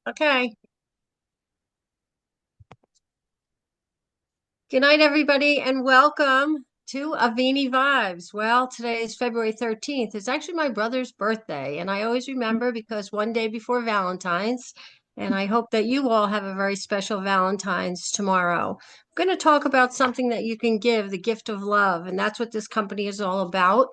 Okay. Good night, everybody, and welcome to Avini Vibes. Well, today is February 13th. It's actually my brother's birthday, and I always remember because one day before Valentine's, and I hope that you all have a very special Valentine's tomorrow. I'm going to talk about something that you can give, the gift of love, and that's what this company is all about.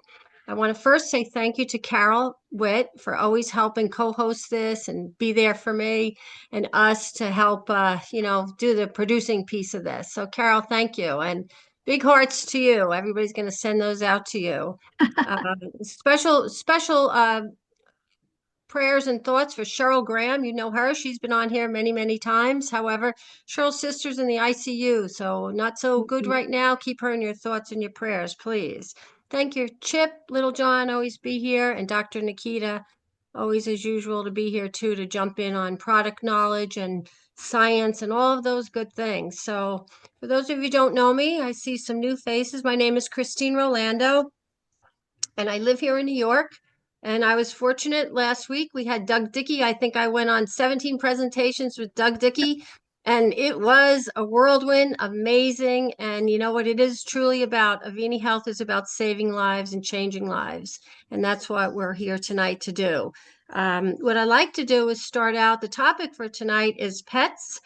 I want to first say thank you to Carol Witt for always helping co-host this and be there for me and us to help, do the producing piece of this. So, Carol, thank you. And big hearts to you. Everybody's going to send those out to you. Uh, special prayers and thoughts for Cheryl Graham. You know her. She's been on here many, many times. However, Cheryl's sister's in the ICU, so not so good right now. Keep her in your thoughts and your prayers, please. Thank you, Chip, Little John, always be here, and Dr. Nikita, always as usual to be here too to jump in on product knowledge and science and all of those good things. So, for those of you who don't know me, I see some new faces. My name is Christine Rolando and I live here in New York. And I was fortunate last week. We had Doug Dickey. I think I went on 17 presentations with Doug Dickey, and it was a whirlwind, amazing. And you know what it is truly about? Avini Health is about saving lives and changing lives. And that's what we're here tonight to do. What I like to do is start out. The topic for tonight is pets.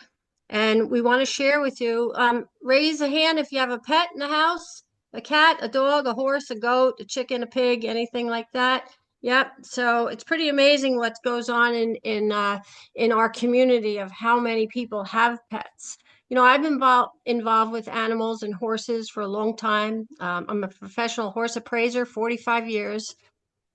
And we want to share with you. Raise a hand if you have a pet in the house, a cat, a dog, a horse, a goat, a chicken, a pig, anything like that. Yep. So it's pretty amazing what goes on in our community of how many people have pets. You know, I've been involved with animals and horses for a long time. I'm a professional horse appraiser, 45 years.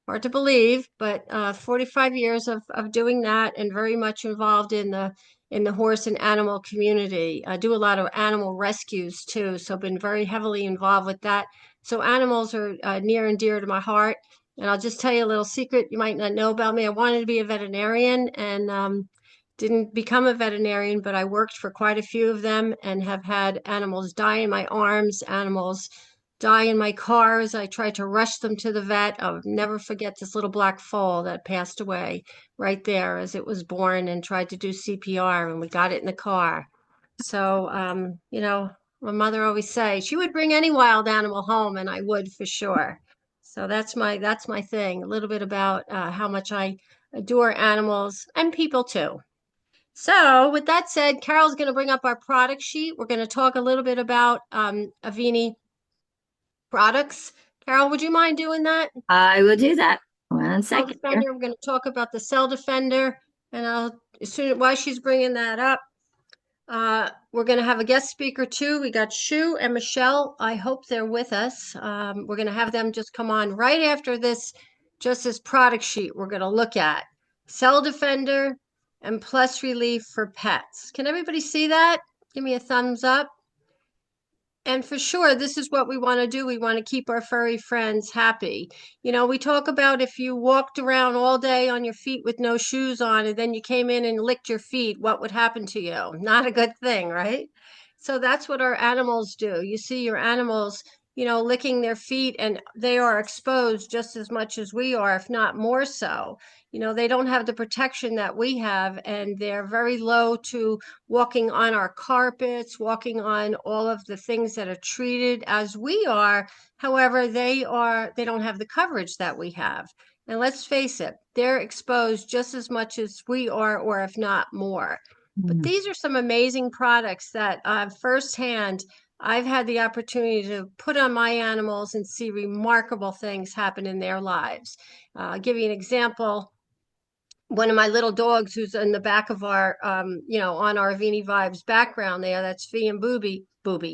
Hard to believe, but 45 years of doing that and very much involved in the horse and animal community. I do a lot of animal rescues too, so I've been very heavily involved with that. So animals are near and dear to my heart. And I'll just tell you a little secret you might not know about me. I wanted to be a veterinarian and didn't become a veterinarian, but I worked for quite a few of them and have had animals die in my arms, animals die in my car as I tried to rush them to the vet. I'll never forget this little black foal that passed away right there as it was born and tried to do CPR and we got it in the car. So, my mother always say she would bring any wild animal home and I would for sure. So that's my thing. A little bit about how much I adore animals and people too. So, with that said, Carol's going to bring up our product sheet. We're going to talk a little bit about Avini products. Carol, would you mind doing that? I will do that. One Cell second here. Defender. We're going to talk about the Cell Defender, and as soon while she's bringing that up, we're going to have a guest speaker too. We got Shu and Michelle. I hope they're with us. We're going to have them just come on right after this product sheet we're going to look at. Cell Defender and Plus Relief for pets. Can everybody see that? Give me a thumbs up. And for sure, this is what we want to do. We want to keep our furry friends happy. You know, we talk about if you walked around all day on your feet with no shoes on and then you came in and licked your feet, what would happen to you? Not a good thing, right? So that's what our animals do. You see your animals, licking their feet and they are exposed just as much as we are, if not more so. They don't have the protection that we have and they're very low to walking on our carpets, walking on all of the things that are treated as we are. However, they don't have the coverage that we have. And let's face it, they're exposed just as much as we are, or if not more. But Mm. these are some amazing products that firsthand I've had the opportunity to put on my animals and see remarkable things happen in their lives. I'll give you an example. One of my little dogs who's in the back of our on our Vini Vibes background there, that's Fee and Booby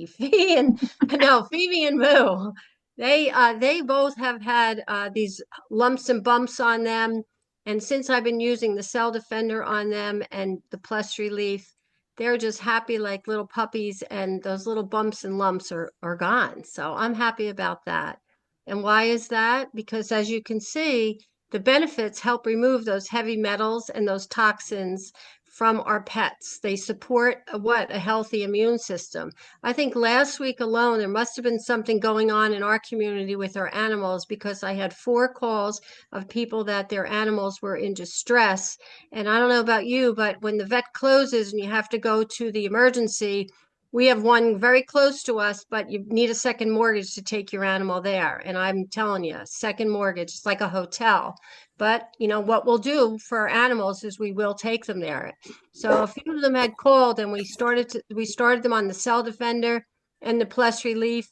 Fee and no Phoebe and Moo. They both have had these lumps and bumps on them, and since I've been using the Cell Defender on them and the Plus Relief, they're just happy like little puppies, and those little bumps and lumps are gone. So I'm happy about that. And why is that? Because as you can see, the benefits help remove those heavy metals and those toxins from our pets. They support a healthy immune system. I think last week alone, there must have been something going on in our community with our animals, because I had 4 calls of people that their animals were in distress. And I don't know about you, but when the vet closes and you have to go to the emergency, we have one very close to us, but you need a second mortgage to take your animal there. And I'm telling you, second mortgage, it's like a hotel. But you know what we'll do for our animals is we will take them there. So a few of them had called, and we started them on the Cell Defender and the Plus Relief,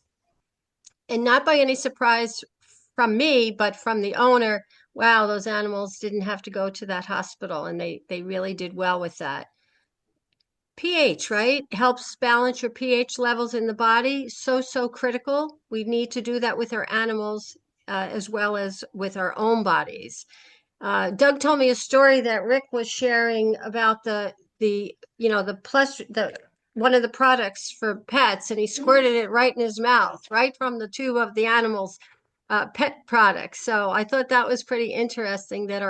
and not by any surprise from me, but from the owner. Wow, those animals didn't have to go to that hospital, and they really did well with that. pH, right? Helps balance your pH levels in the body. So critical. We need to do that with our animals as well as with our own bodies. Doug told me a story that Rik was sharing about the one of the products for pets, and he squirted it right in his mouth, right from the tube of the animal's pet products. So I thought that was pretty interesting that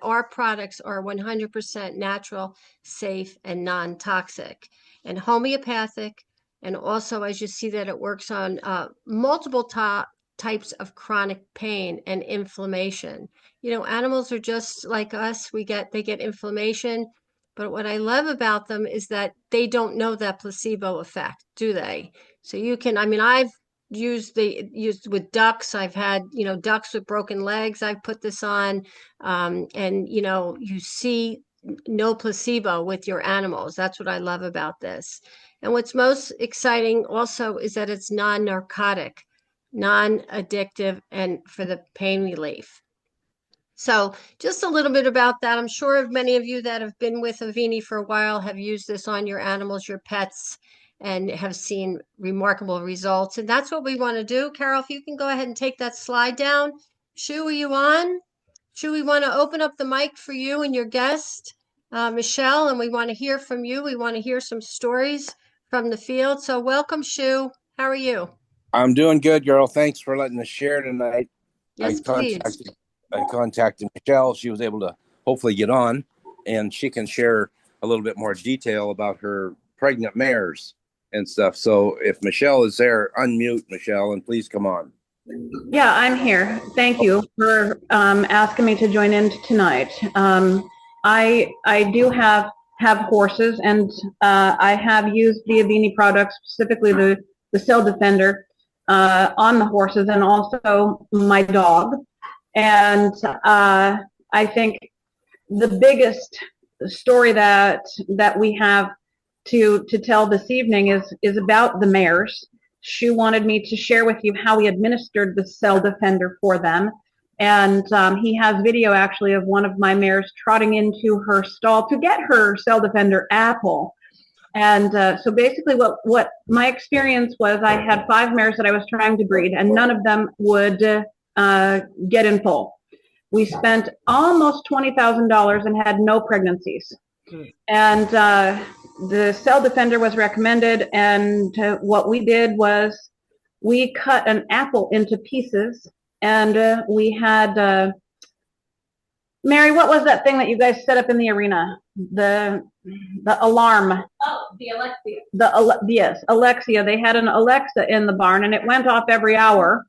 our products are 100% natural, safe, and non-toxic, and homeopathic. And also, as you see, that it works on multiple types of chronic pain and inflammation. You know, animals are just like us. They get inflammation, but what I love about them is that they don't know that placebo effect, do they? So you can, I mean, I've used with ducks. I've had, ducks with broken legs. I've put this on, and you see no placebo with your animals. That's what I love about this. And what's most exciting also is that it's non-narcotic, non-addictive, and for the pain relief. So just a little bit about that. I'm sure many of you that have been with Avini for a while have used this on your animals, your pets, and have seen remarkable results. And that's what we want to do. Carol, if you can go ahead and take that slide down. Shu, are you on? Shu, we want to open up the mic for you and your guest, Michelle, and we want to hear from you. We want to hear some stories from the field. So welcome, Shu. How are you? I'm doing good, girl. Thanks for letting us share tonight. Yes, please. I contacted Michelle. She was able to hopefully get on, and she can share a little bit more detail about her pregnant mares and stuff. So if Michelle is there, unmute Michelle, and please come on. Yeah, I'm here. Thank you for asking me to join in tonight. I do have horses, and I have used the Avini products, specifically the Cell Defender, on the horses, and also my dog. And I think the biggest story that we have to tell this evening is about the mares. She wanted me to share with you how we administered the Cell Defender for them. And he has video actually of one of my mares trotting into her stall to get her Cell Defender apple. And so basically what my experience was, I had 5 mares that I was trying to breed, and none of them would get in foal. We spent almost $20,000 and had no pregnancies. And the Cell Defender was recommended, and what we did was we cut an apple into pieces, and we had Mary, what was that thing that you guys set up in the arena? The alarm. Oh, the Alexia. Yes, Alexia. They had an Alexa in the barn, and it went off every hour.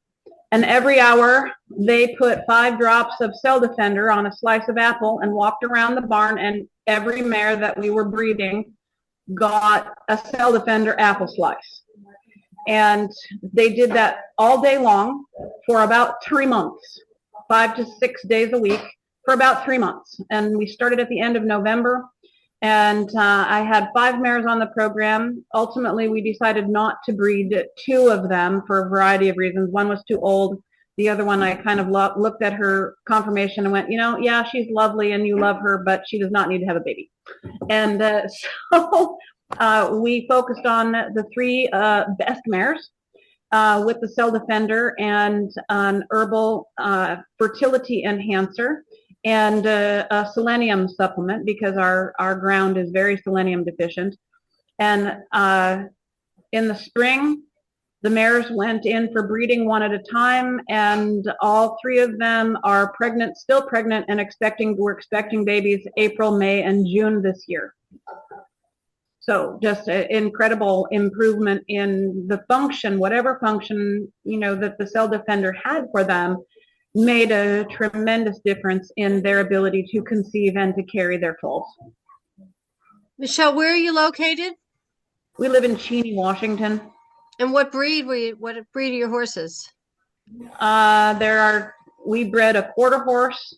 And every hour, they put 5 drops of Cell Defender on a slice of apple and walked around the barn, and every mare that we were breeding got a Cell Defender apple slice. And they did that all day long for about 3 months, 5 to 6 days a week for about 3 months. And we started at the end of November. And I had 5 mares on the program. Ultimately, we decided not to breed 2 of them for a variety of reasons. One was too old. The other one, I kind of looked at her conformation and went, yeah, she's lovely and you love her, but she does not need to have a baby. And so we focused on the 3 best mares with the Cell Defender and an herbal fertility enhancer, and a selenium supplement, because our ground is very selenium deficient. And in the spring, The mares went in for breeding one at a time, and all 3 of them are pregnant, still pregnant, and we're expecting babies April, May, and June this year. So just an incredible improvement in the function, whatever function, that the cell defender had for them, made a tremendous difference in their ability to conceive and to carry their foals. Michelle, where are you located? We live in Cheney, Washington. And what breed what breed are your horses? We bred a quarter horse,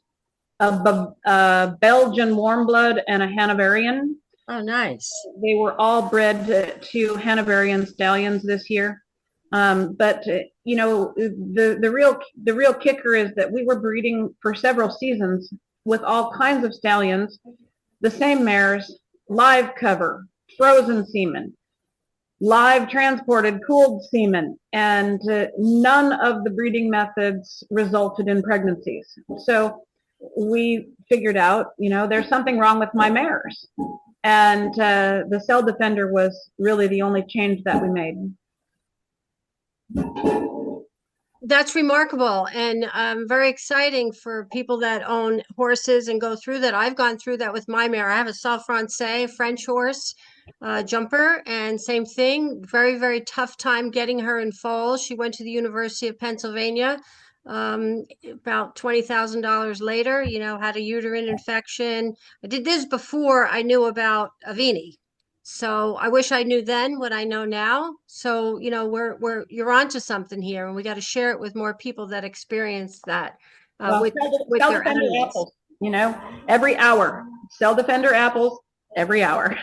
a Belgian warm blood, and a Hanoverian. Oh, nice. They were all bred to Hanoverian stallions this year. But the real kicker is that we were breeding for several seasons with all kinds of stallions, the same mares, live cover, frozen semen, live transported cooled semen, and none of the breeding methods resulted in pregnancies. So we figured out, there's something wrong with my mares. And the cell defender was really the only change that we made. That's remarkable and very exciting for people that own horses and go through that. I've gone through that with my mare. I have a Salle Francais French horse jumper, and same thing. Very, very tough time getting her in foals. She went to the University of Pennsylvania. About $20,000 later, had a uterine infection. I did this before I knew about Avini. So I wish I knew then what I know now. So, you're onto something here, and we got to share it with more people that experience that with cell their defender animals. apples, every hour. Cell defender apples every hour.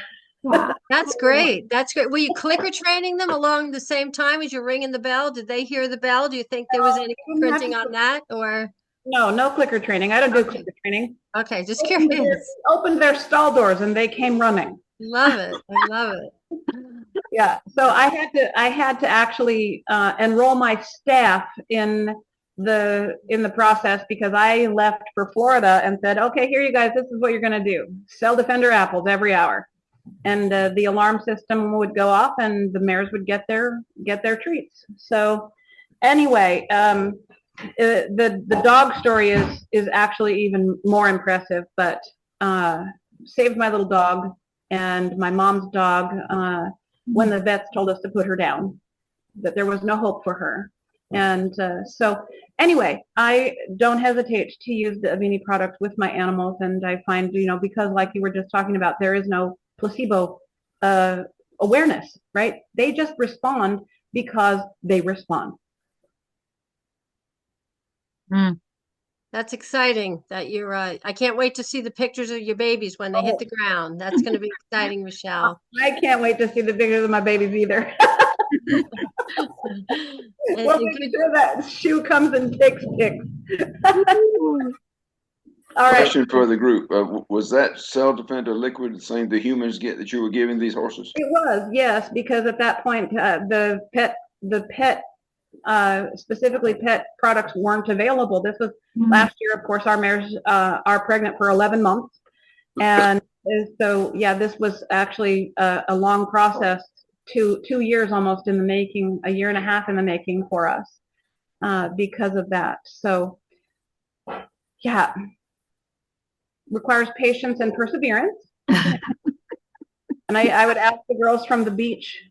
Wow, that's great. That's great. Were you clicker training them along the same time as you're ringing the bell? Did they hear the bell? Do you think there was any printing on that, or? No clicker training. I don't do clicker training. Okay, just curious. Opened their stall doors and they came running. Love it. I love it. Yeah. So I had to actually enroll my staff in the process, because I left for Florida and said, okay, here you guys, this is what you're going to do. Cell defender apples every hour. And the alarm system would go off and the mares would get their treats. So anyway, the dog story is actually even more impressive, but saved my little dog and my mom's dog when the vets told us to put her down, that there was no hope for her. And so anyway, I don't hesitate to use the Avini product with my animals. And I find, because like you were just talking about, there is no placebo awareness, right? They just respond because they respond. That's exciting that you're I can't wait to see the pictures of your babies when they hit the ground. That's going to be exciting, Michelle. I can't wait to see the pictures of my babies either. We'll make sure that shoe comes and takes pics. All right. Question for the group. Was that cell defender liquid the same the humans get that you were giving these horses? It was, yes, because at that point, the pet, specifically pet products weren't available. This was last year. Of course, our mares are pregnant for 11 months. And so, yeah, this was actually a long process, 2 years almost in the making, a year and a half in the making for us because of that. So, yeah. Requires patience and perseverance. And I would ask the girls from the beach.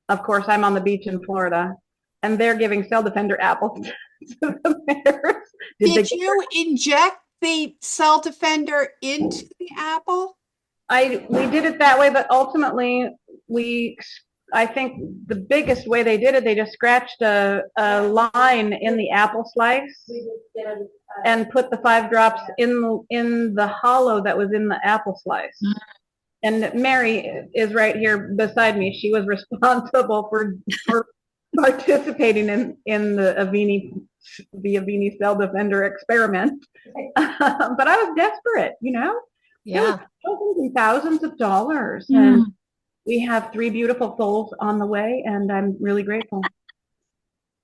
Of course, I'm on the beach in Florida, and they're giving cell defender apples to the mares. Did you inject the cell defender into the apple? We did it that way, but ultimately I think the biggest way they did it, they just scratched a line in the apple slice and put the 5 drops in the hollow that was in the apple slice. And Mary is right here beside me. She was responsible for participating in the Avini cell defender experiment. But I was desperate, Yeah. Thousands and thousands of dollars. And we have 3 beautiful foals on the way, and I'm really grateful.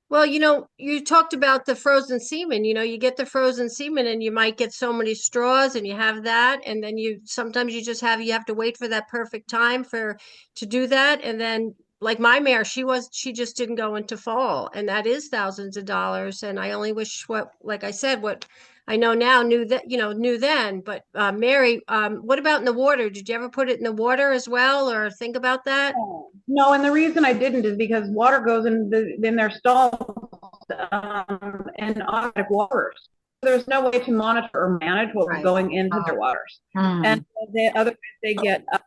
Well, you talked about the frozen semen. You get the frozen semen and you might get so many straws and you have that. And then sometimes you have to wait for that perfect time to do that. And then like my mare, she just didn't go into fall, and that is thousands of dollars. And I only wish like I said, what I know now, knew then. But Mary, what about in the water? Did you ever put it in the water as well, or think about that? No, and the reason I didn't is because water goes in their stalls in automatic waters. There's no way to monitor or manage what was going into their waters. And the other they get a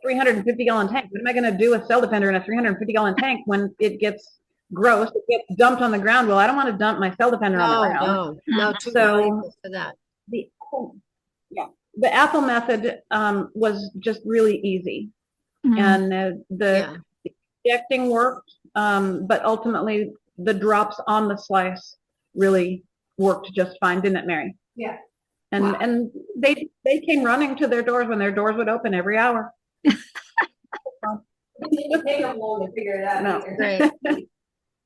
350-gallon tank. What am I going to do with cell defender in a 350-gallon tank when it gets gross? It gets dumped on the ground. Well, I don't want to dump my cell defender on the ground. No, too valuable for that. The apple method was just really easy, and the injecting worked, but ultimately the drops on the slice really worked just fine, didn't it, Mary? Yeah. And they came running to their doors when their doors would open every hour. It didn't take them long to figure it out. No. Great.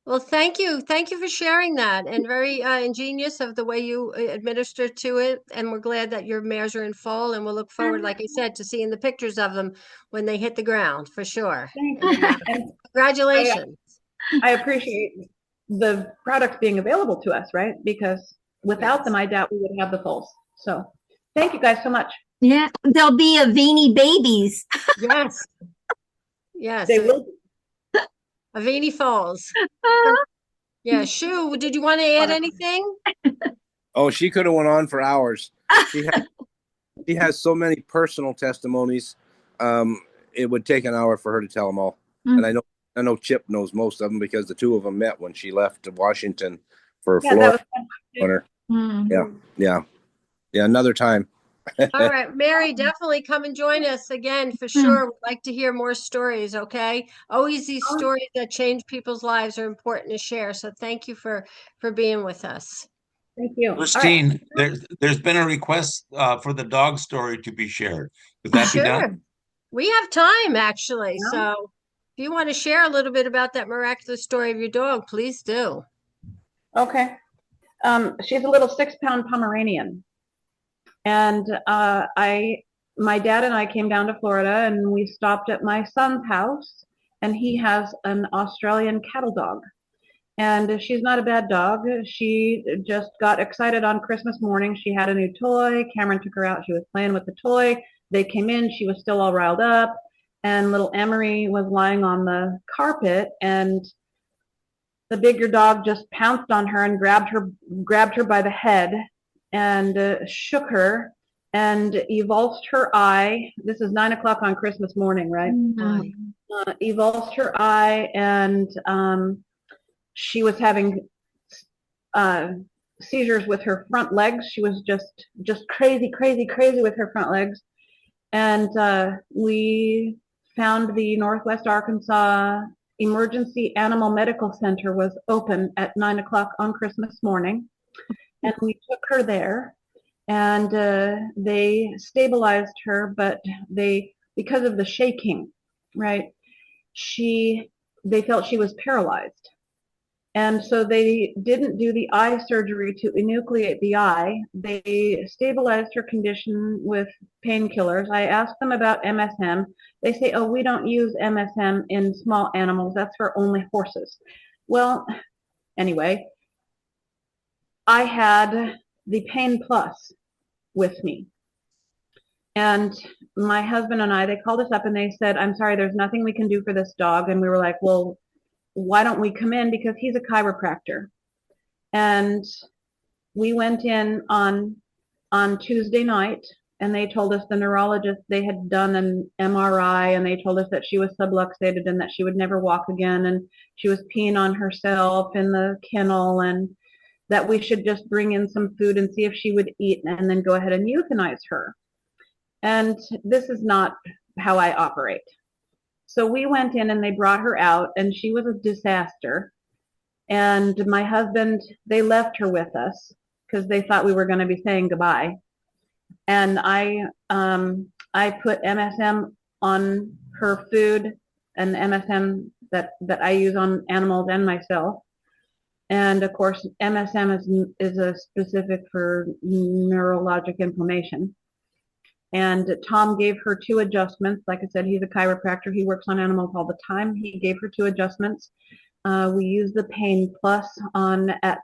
Well, thank you for sharing that, and very ingenious of the way you administer to it. And we're glad that your mares are in fall, and we'll look forward, like I said, to seeing the pictures of them when they hit the ground for sure. Thank you. And Congratulations. I appreciate the products being available to us, right? Because without them, I doubt we would have the foals. So thank you guys so much. Yeah, there'll be Avini babies. Yes. Yes. They will. Avini Falls. Yeah. Shu, did you want to add anything? Oh, she could have went on for hours. She has so many personal testimonies. It would take an hour for her to tell them all. And I know Chip knows most of them because the two of them met when she left Washington for Florida. Yeah. Another time. All right, Mary, definitely come and join us again for sure. We'd like to hear more stories, okay? Always these stories that change people's lives are important to share. So thank you for being with us. Thank you. Christine, there's been a request for the dog story to be shared. Could that be done? We have time, actually. So if you want to share a little bit about that miraculous story of your dog, please do. Okay. She's a little 6-pound Pomeranian. And my dad and I came down to Florida, and we stopped at my son's house, and he has an Australian cattle dog. And she's not a bad dog. She just got excited on Christmas morning. She had a new toy. Cameron took her out. She was playing with the toy. They came in. She was still all riled up. And little Emery was lying on the carpet, and the bigger dog just pounced on her and grabbed her by the head and shook her and evulsed her eye. This is 9 o'clock on Christmas morning, right? Evulsed her eye, and she was having seizures with her front legs. She was just crazy with her front legs. And we found the Northwest Arkansas Emergency Animal Medical Center was open at 9 o'clock on Christmas morning. And we took her there, and they stabilized her, but because of the shaking, right, they felt she was paralyzed. And so they didn't do the eye surgery to enucleate the eye. They stabilized her condition with painkillers. I asked them about MSM. They say, oh, we don't use MSM in small animals. That's for only horses. Well, anyway, I had the Pain Plus with me. And my husband and I, they called us up and they said, I'm sorry, there's nothing we can do for this dog. And we were like, well, why don't we come in? Because he's a chiropractor. And we went in on Tuesday night, and they told us, the neurologist, they had done an MRI, and they told us that she was subluxated and that she would never walk again. And she was peeing on herself in the kennel, and that we should just bring in some food and see if she would eat and then go ahead and euthanize her. And this is not how I operate. So we went in and they brought her out, and she was a disaster. And my husband, they left her with us because they thought we were going to be saying goodbye. And I put MSM on her food, and MSM that I use on animals and myself. And of course, MSM is a specific for neurologic inflammation. And Tom gave her 2 adjustments. Like I said, he's a chiropractor. He works on animals all the time. He gave her 2 adjustments. We used the Pain Plus on at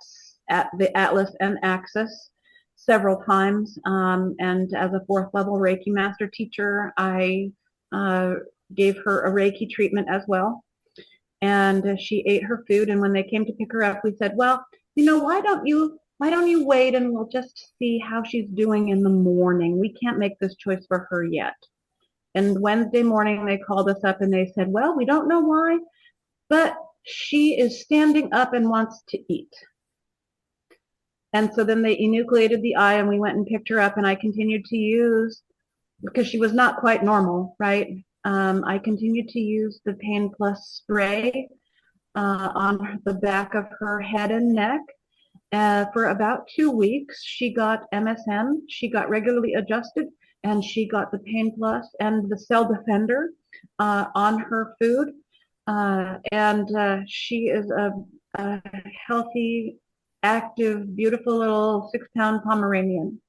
the Atlas and Axis several times. And as a 4th level Reiki master teacher, I gave her a Reiki treatment as well. And she ate her food. And when they came to pick her up, we said, well, why don't you wait and we'll just see how she's doing in the morning. We can't make this choice for her yet. And Wednesday morning, they called us up and they said, well, we don't know why, but she is standing up and wants to eat. And so then they enucleated the eye and we went and picked her up, and I continued to use, because she was not quite normal, right? I continued to use the Pain Plus spray on the back of her head and neck. For about 2 weeks, she got MSM, she got regularly adjusted, and she got the Pain Plus and the Cell Defender on her food. And she is a healthy, active, beautiful little 6-pound Pomeranian.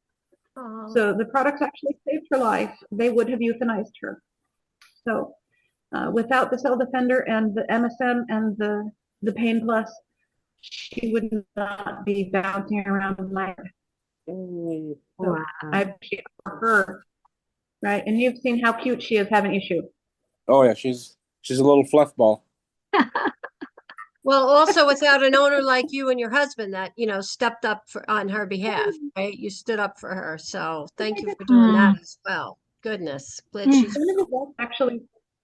Aww. So the products actually saved her life. They would have euthanized her. So without the Cell Defender and the MSM and the Pain Plus, she would not be bouncing around in my head. So wow. I appreciate her, right? And you've seen how cute she is, haven't you, Shu? Oh yeah, she's a little fluff ball. Well, also without an owner like you and your husband that, stepped up on her behalf, right? You stood up for her. So thank you for doing that as well. Goodness. Glad she's...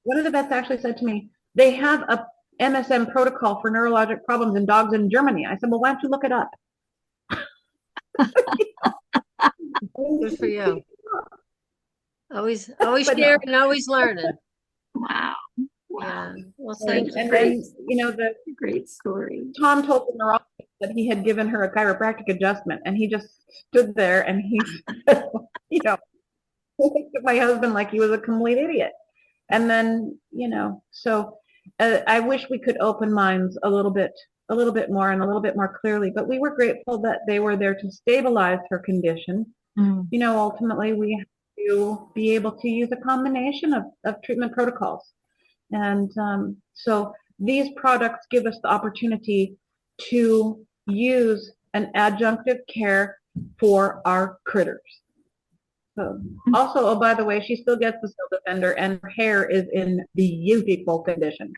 One of the vets actually said to me, they have a MSM protocol for neurologic problems in dogs in Germany. I said, well, why don't you look it up? Good for you. Always sharing and always learning. Wow. Yeah. Well, thank you. And then, the great story. Tom told the neurologist that he had given her a chiropractic adjustment, and he just stood there and he, looked at my husband like he was a complete idiot. And then, so I wish we could open minds a little bit more and a little bit more clearly, but we were grateful that they were there to stabilize her condition. Ultimately we have to be able to use a combination of treatment protocols. And so these products give us the opportunity to use an adjunctive care for our critters. So also, oh, by the way, she still gets the Cell Defender and her hair is in beautiful condition.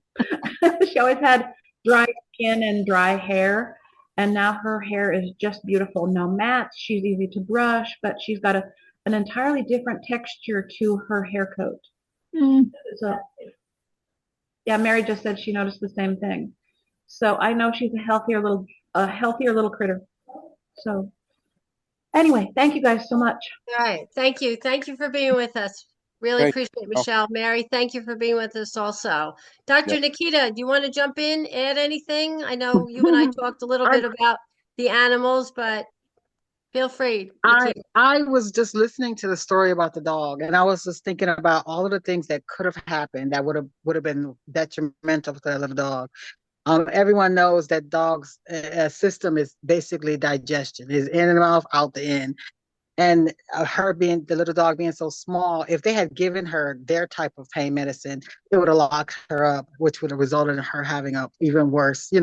She always had dry skin and dry hair, and now her hair is just beautiful. No mats, she's easy to brush, but she's got an entirely different texture to her hair coat. So yeah, Mary just said she noticed the same thing. So I know she's a healthier little critter. So anyway, thank you guys so much. All right. Thank you. Thank you for being with us. Really appreciate it, Michelle. Mary, thank you for being with us also. Dr. Nikita, do you want to jump in, add anything? I know you and I talked a little bit about the animals, but feel free. I was just listening to the story about the dog, and I was just thinking about all of the things that could have happened that would have been detrimental to that little dog. Everyone knows that dogs' system is basically digestion, is in and mouth, out the end. And the little dog being so small, if they had given her their type of pain medicine, it would have locked her up, which would have resulted in her having a even worse,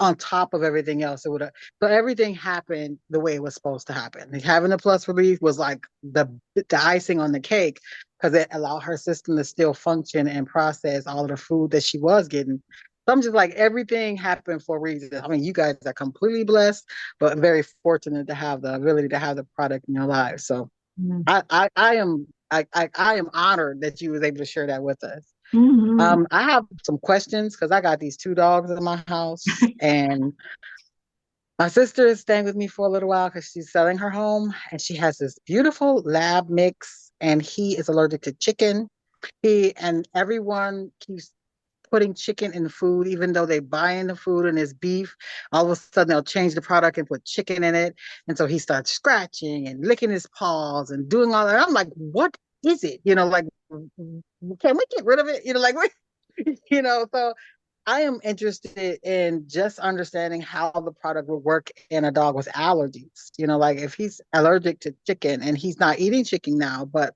on top of everything else. It would have. So everything happened the way it was supposed to happen. Like having the plus relief was like the icing on the cake, because it allowed her system to still function and process all of the food that she was getting. So I'm just like, everything happened for a reason. I mean, you guys are completely blessed, but very fortunate to have the ability to have the product in your lives. So I am honored that you was able to share that with us. I have some questions because I got these 2 dogs in my house, and my sister is staying with me for a little while because she's selling her home, and she has this beautiful lab mix, and he is allergic to chicken. And everyone keeps putting chicken in food, even though they buy in the food and it's beef. All of a sudden they'll change the product and put chicken in it. And so he starts scratching and licking his paws and doing all that. I'm like, what is it? Can we get rid of it? So I am interested in just understanding how the product would work in a dog with allergies. You know, like if he's allergic to chicken and he's not eating chicken now, but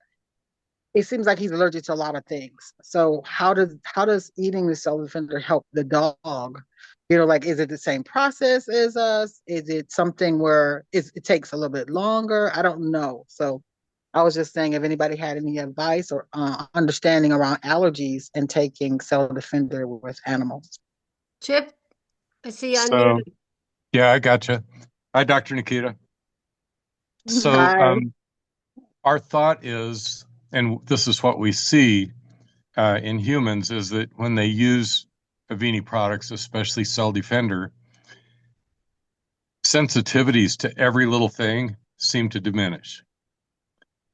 it seems like he's allergic to a lot of things. So how does eating the cell defender help the dog? You know, like is it the same process as us? Is it something where it takes a little bit longer? I don't know. So I was just saying if anybody had any advice or understanding around allergies and taking cell defender with animals. Chip, I see you So, unmuted. yeah, I gotcha. Hi, Dr. Nikita. So, Hi. our thought is, and this is what we see in humans, is that when they use Avini products, especially Cell Defender, sensitivities to every little thing seem to diminish.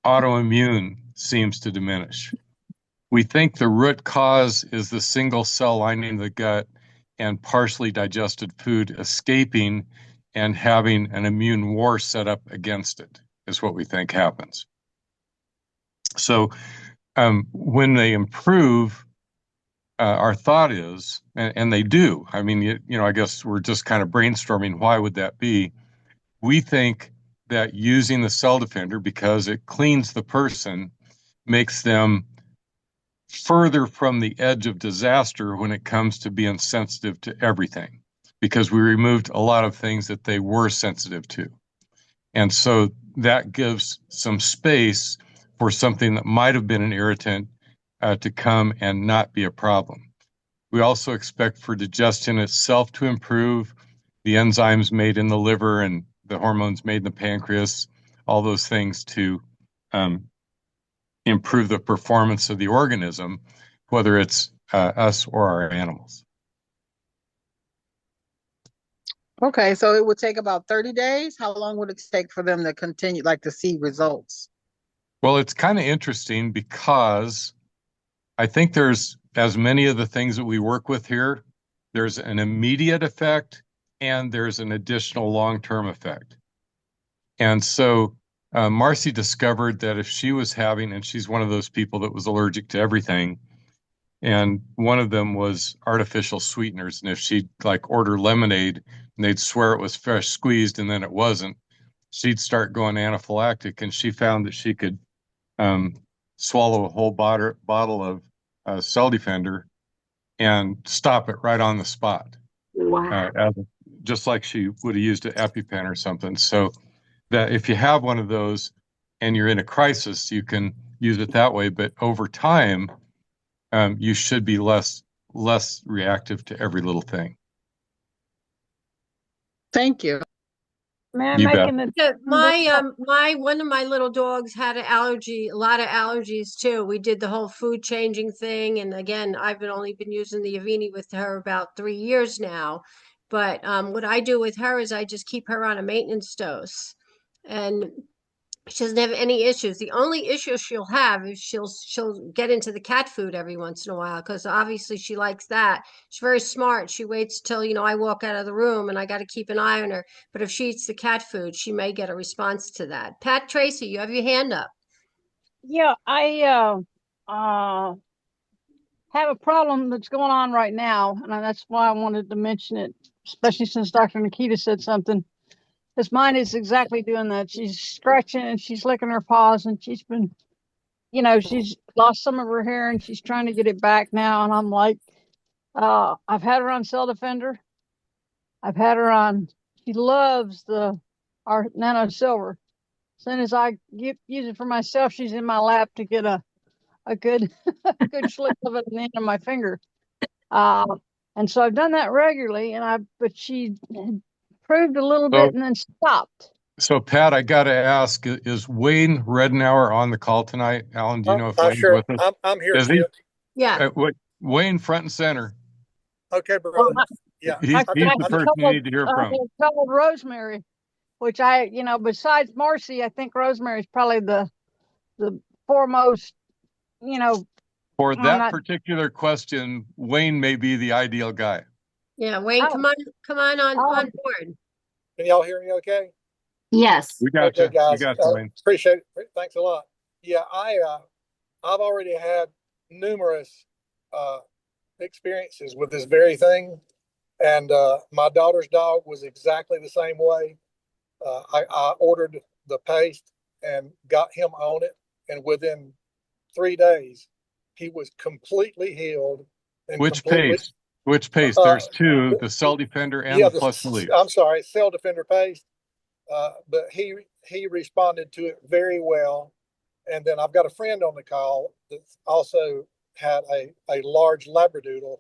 Autoimmune seems to diminish. We think the root cause is the single cell lining of the gut and partially digested food escaping and having an immune war set up against it, is what we think happens. So when they improve, our thought is, and they do, I mean, you know, I guess we're just kind of brainstorming, why would that be? We think that using the cell defender, because it cleans the person, makes them further from the edge of disaster when it comes to being sensitive to everything, because we removed a lot of things that they were sensitive to. And so that gives some space for something that might have been an irritant to come and not be a problem. We also expect for digestion itself to improve, the enzymes made in the liver and the hormones made in the pancreas, all those things to improve the performance of the organism, whether it's us or our animals. Okay, so it would take about 30 days. How long would it take for them to continue, like to see results? Well, it's kind of interesting because I think there's, as many of the things that we work with here, there's an immediate effect and there's an additional long-term effect. And so Marcy discovered that if she was having, and she's one of those people that was allergic to everything, and one of them was artificial sweeteners. And if she'd like order lemonade and they'd swear it was fresh squeezed and then it wasn't, she'd start going anaphylactic. And she found that she could swallow a whole bottle of Cell Defender and stop it right on the spot. Wow. Just like she would have used an EpiPen or something. So that if you have one of those and you're in a crisis, you can use it that way. But over time, you should be less reactive to every little thing. Thank you. May I You make bet. an Yeah, my one of my little dogs had an allergy, a lot of allergies too. We did the whole food changing thing, and again, I've only been using the Avini with her about 3 years now. But what I do with her is I just keep her on a maintenance dose, and she doesn't have any issues. The only issue she'll have is she'll get into the cat food every once in a while because obviously she likes that. She's very smart. She waits till, I walk out of the room and I got to keep an eye on her. But if she eats the cat food, she may get a response to that. Pat Tracy, you have your hand up. Yeah, I have a problem that's going on right now, and that's why I wanted to mention it, especially since Dr. Nikita said something. Because mine is exactly doing that. She's scratching and she's licking her paws, and she's been, she's lost some of her hair and she's trying to get it back now. And I'm like, I've had her on Cell Defender. I've had her on, she loves our Nano Silver. As soon as I use it for myself, she's in my lap to get a good good slip of it at the end of my finger. And so I've done that regularly, but she improved a little bit and then stopped. So Pat, I got to ask: is Wayne Redenauer on the call tonight? Alan, do you know if Wayne's sure. with us? I'm here, Is he? Chip. Yeah. Wayne, front and center. Okay, brother. Yeah, He's the person you need to hear from. I told Rosemary, which besides Marcy, I think Rosemary's probably the foremost, For that particular question, Wayne may be the ideal guy. Yeah, Wayne, come on board. Can y'all hear me okay? Yes. We got okay, you. guys. You got you, Wayne. Appreciate it. Thanks a lot. Yeah, I've already had numerous experiences with this very thing. And my daughter's dog was exactly the same way. I ordered the paste and got him on it. And within 3 days, he was completely healed. And Which paste? Which paste? There's two, the Cell Defender and the Plus Relief. I'm sorry, Cell Defender paste. But he responded to it very well. And then I've got a friend on the call that also had a large Labradoodle,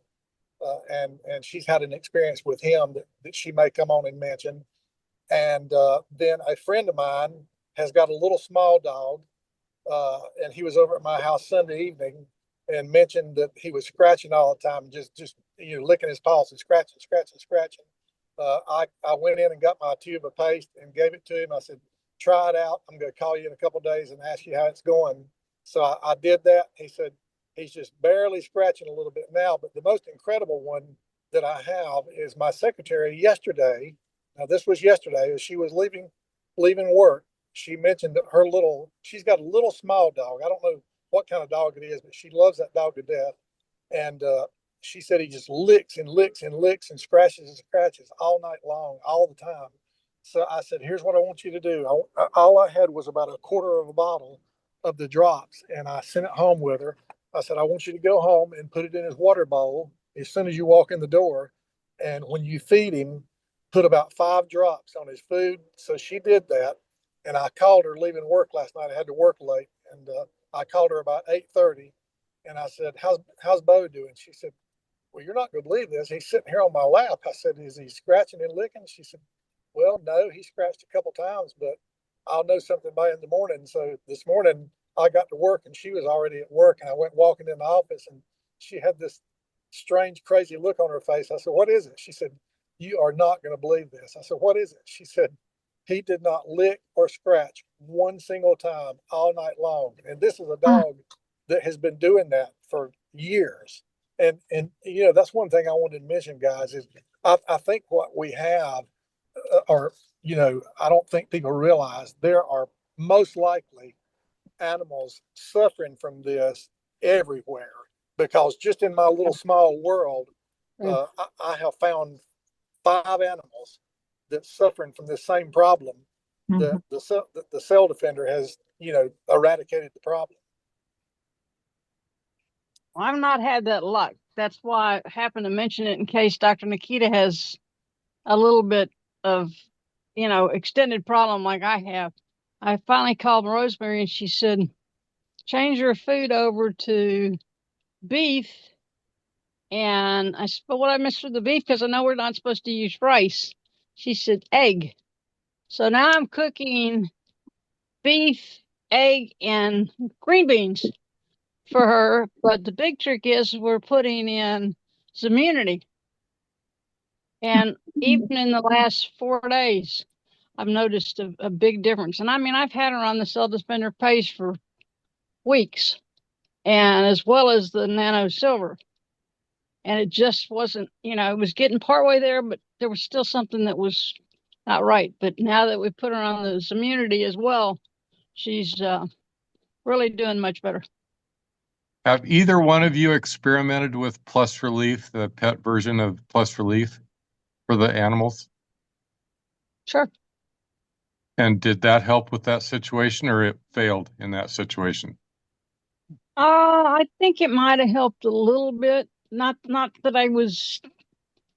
and she's had an experience with him that she may come on and mention. And then a friend of mine has got a little small dog, and he was over at my house Sunday evening and mentioned that he was scratching all the time, just licking his paws and scratching. I went in and got my tube of paste and gave it to him. I said, try it out. I'm going to call you in a couple of days and ask you how it's going. So I did that. He said he's just barely scratching a little bit now. But the most incredible one that I have is my secretary yesterday. Now, this was yesterday as she was leaving work. She mentioned that she's got a little small dog. I don't know what kind of dog it is, but she loves that dog to death. And she said he just licks and licks and licks and scratches all night long, all the time. So I said, here's what I want you to do. All I had was about a quarter of a bottle of the drops, and I sent it home with her. I said, I want you to go home and put it in his water bowl as soon as you walk in the door. And when you feed him, put about 5 drops on his food. So she did that. And I called her leaving work last night. I had to work late. And I called her about 8:30. And I said, how's Bo doing? She said, well, you're not going to believe this. He's sitting here on my lap. I said, is he scratching and licking? She said, well, no, he scratched a couple times, but I'll know something by in the morning. So this morning I got to work and she was already at work, and I went walking in the office and she had this strange, crazy look on her face. I said, what is it? She said, you are not going to believe this. I said, what is it? She said, he did not lick or scratch one single time all night long. And this is a dog that has been doing that for years. And that's one thing I wanted to mention, guys, is I think what we have I don't think people realize there are most likely animals suffering from this everywhere, because just in my little small world, I have found 5 animals that's suffering from this same problem. The Cell Defender has, eradicated the problem. I've not had that luck. That's why I happened to mention it in case Dr. Nikita has a little bit of, extended problem like I have. I finally called Rosemary and she said, change your food over to beef. And I said, but what I missed with the beef, because I know we're not supposed to use rice. She said, egg. So now I'm cooking beef, egg, and green beans for her. But the big trick is we're putting in Immunity. And even in the last 4 days, I've noticed a big difference. And I mean, I've had her on the Cell Defender paste for weeks, and as well as the Nano Silver. And it just wasn't, it was getting partway there, but there was still something that was not right. But now that we put her on this Immunity as well, she's really doing much better. Have either one of you experimented with Plus Relief, the pet version of Plus Relief for the animals? Sure. And did that help with that situation, or it failed in that situation? I think it might have helped a little bit. Not that I was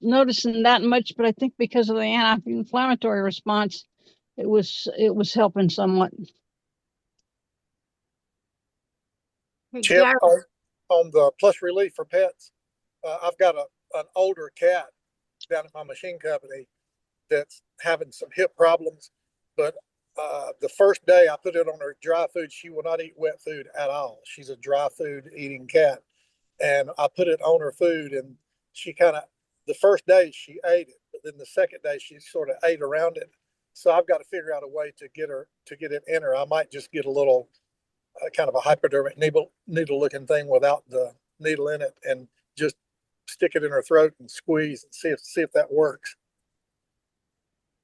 noticing that much, but I think because of the anti-inflammatory response, it was helping somewhat. Chip, on the Plus Relief for pets, I've got an older cat down at my machine company that's having some hip problems. But the first day I put it on her dry food, she will not eat wet food at all. She's a dry food eating cat. And I put it on her food, and she the first day she ate it, but then the second day she sort of ate around it. So I've got to figure out a way to get it in her. I might just get a little kind of a hypodermic needle looking thing without the needle in it, and just stick it in her throat and squeeze and see if that works.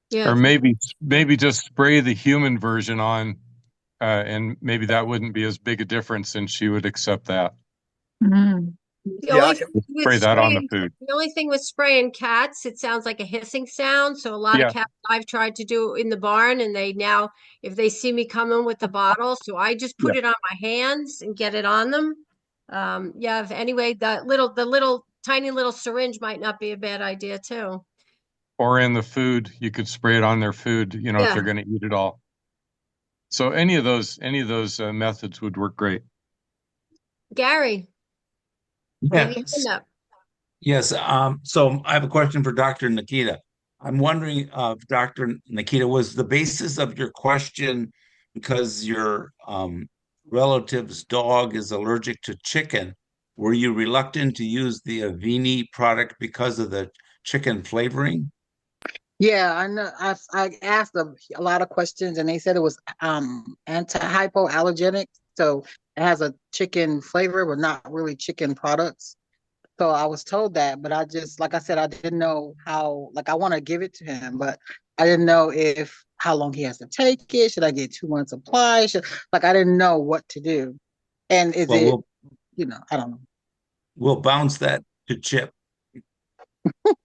Yeah. Or maybe just spray the human version on, and maybe that wouldn't be as big a difference, and she would accept that. Mm. The Yeah, only I thing can. with Spray that on the spraying, food. the only thing with spraying cats, it sounds like a hissing sound. So a lot of Yeah, cats I've tried to do in the barn, and they now, if they see me coming with the bottle, so I just yeah. put it on my hands and get it on them. Yeah. Anyway, the little tiny little syringe might not be a bad idea too. Or in the food, you could spray it on their food, you know, if they're Yeah, going to eat it all. So any of those methods would work great. Gary, wave your Yes. hand up. Yes. So I have a question for Dr. Nikita. I'm wondering, Dr. Nikita, was the basis of your question because your relative's dog is allergic to chicken? Were you reluctant to use the Avini product because of the chicken flavoring? Yeah, I know. I asked a lot of questions, and they said it was anti-hypoallergenic, so it has a chicken flavor, but not really chicken products. So I was told that, but I just, like I said, I didn't know how. Like I want to give it to him, but I didn't know if how long he has to take it. Should I get 2 months supply? Like I didn't know what to do. And is Well, it, we'll I don't know. we'll bounce that to Chip.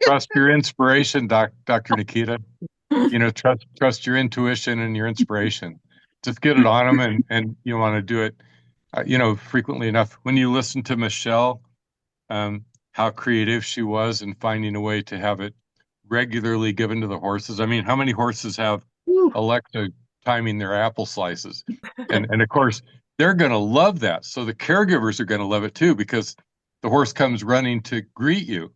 Trust your inspiration, Dr. Nikita. You know, trust your intuition and your inspiration. Just get it on them, and you want to do it, you know, frequently enough. When you listen to Michelle, how creative she was in finding a way to have it regularly given to the horses. I mean, how many horses have Alexa timing their apple slices? And of course, they're going to love that. So the caregivers are going to love it too, because the horse comes running to greet you.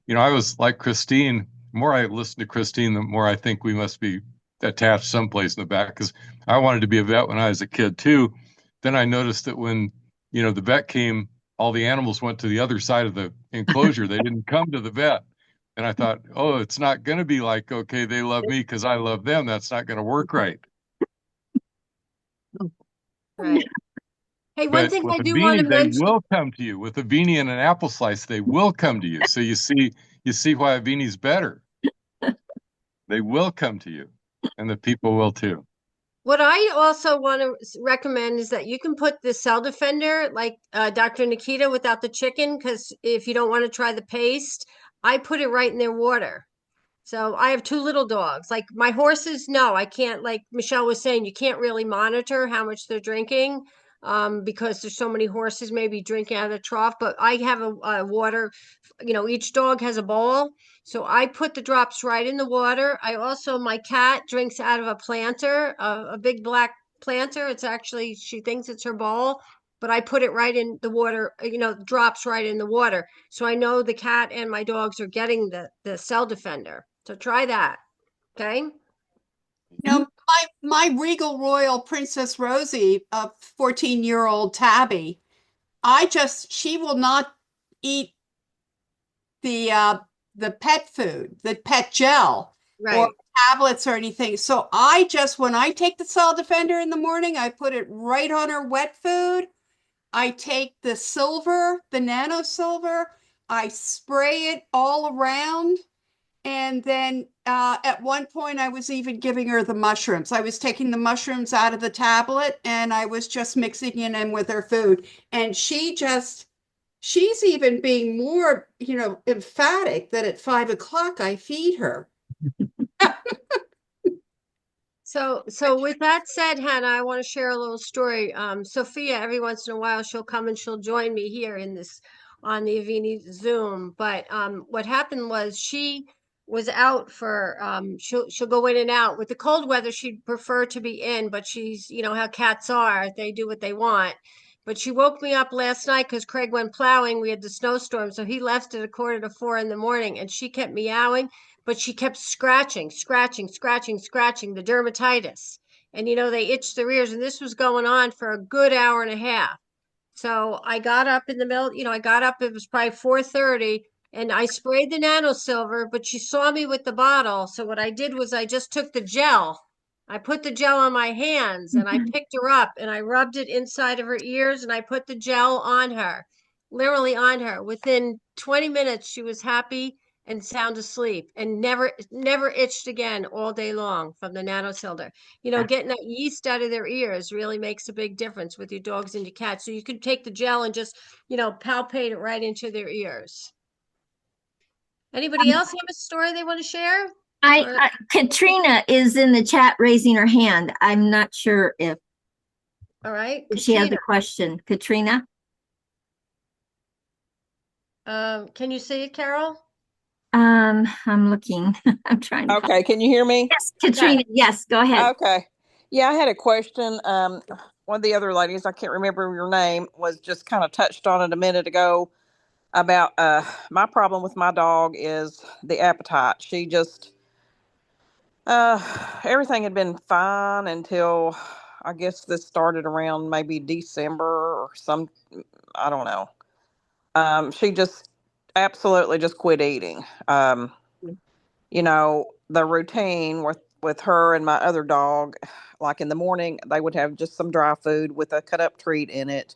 You know, I was like Christine. The more I listen to Christine, the more I think we must be attached someplace in the back, because I wanted to be a vet when I was a kid too. Then I noticed that when, you know, the vet came, all the animals went to the other side of the enclosure. They didn't come to the vet. And I thought, oh, it's not going to be like, okay, they love me because I love them. That's not going to work right. Right. Hey, one But thing with I a do want to beanie, they mention. will come to you. With a beanie and an apple slice, they will come to you. So you see why a beanie's better. They will come to you, and the people will too. What I also want to recommend is that you can put the cell defender, like Dr. Nikita, without the chicken, because if you don't want to try the paste, I put it right in their water. So I have two little dogs. Like my horses, no, I can't, like Michelle was saying, you can't really monitor how much they're drinking because there's so many horses maybe drinking out of the trough. But I have a water, each dog has a bowl. So I put the drops right in the water. I also, my cat drinks out of a planter, a big black planter. It's actually, she thinks it's her bowl, but I put it right in the water, drops right in the water. So I know the cat and my dogs are getting the cell defender. So try that. Okay. Now, my Regal Royal Princess Rosie, a 14-year-old tabby, she will not eat the pet food, the pet gel or Right. tablets or anything. So when I take the cell defender in the morning, I put it right on her wet food. I take the silver, the nano silver, I spray it all around. And then at one point, I was even giving her the mushrooms. I was taking the mushrooms out of the tablet and I was just mixing it in with her food. And she's even being more, emphatic that at 5 o'clock I feed her. So with that said, Hannah, I want to share a little story. Sophia, every once in a while, she'll come and she'll join me here on the Avini Zoom. But what happened was she was out for she'll go in and out. With the cold weather, she'd prefer to be in, but she's, how cats are, they do what they want. But she woke me up last night because Craig went plowing. We had the snowstorm, so he left at 3:45 in the morning, and she kept meowing, but she kept scratching the dermatitis. And they itch their ears, and this was going on for a good hour and a half. So I got up in the middle, it was probably 4:30, and I sprayed the nano silver, but she saw me with the bottle. So what I did was I just took the gel. I put the gel on my hands and I picked her up and I rubbed it inside of her ears and I put the gel on her, literally on her. Within 20 minutes, she was happy and sound asleep and never itched again all day long from the nanosilver. Getting that yeast out of their ears really makes a big difference with your dogs and your cats. So you could take the gel and just, palpate it right into their ears. Anybody else have a story they want to share? Katrina is in the chat raising her hand. I'm not sure if All right, she has a Katrina. question. Katrina? Can you see it, Carol? I'm looking. I'm trying to. Okay, can you hear me? Yes, Katrina. Yes, go ahead. Okay. Yeah, I had a question. One of the other ladies, I can't remember your name, was just kind of touched on it a minute ago about my problem with my dog is the appetite. She just everything had been fine until I guess this started around maybe December or I don't know. She just absolutely just quit eating. The routine with her and my other dog, like in the morning, they would have just some dry food with a cut up treat in it,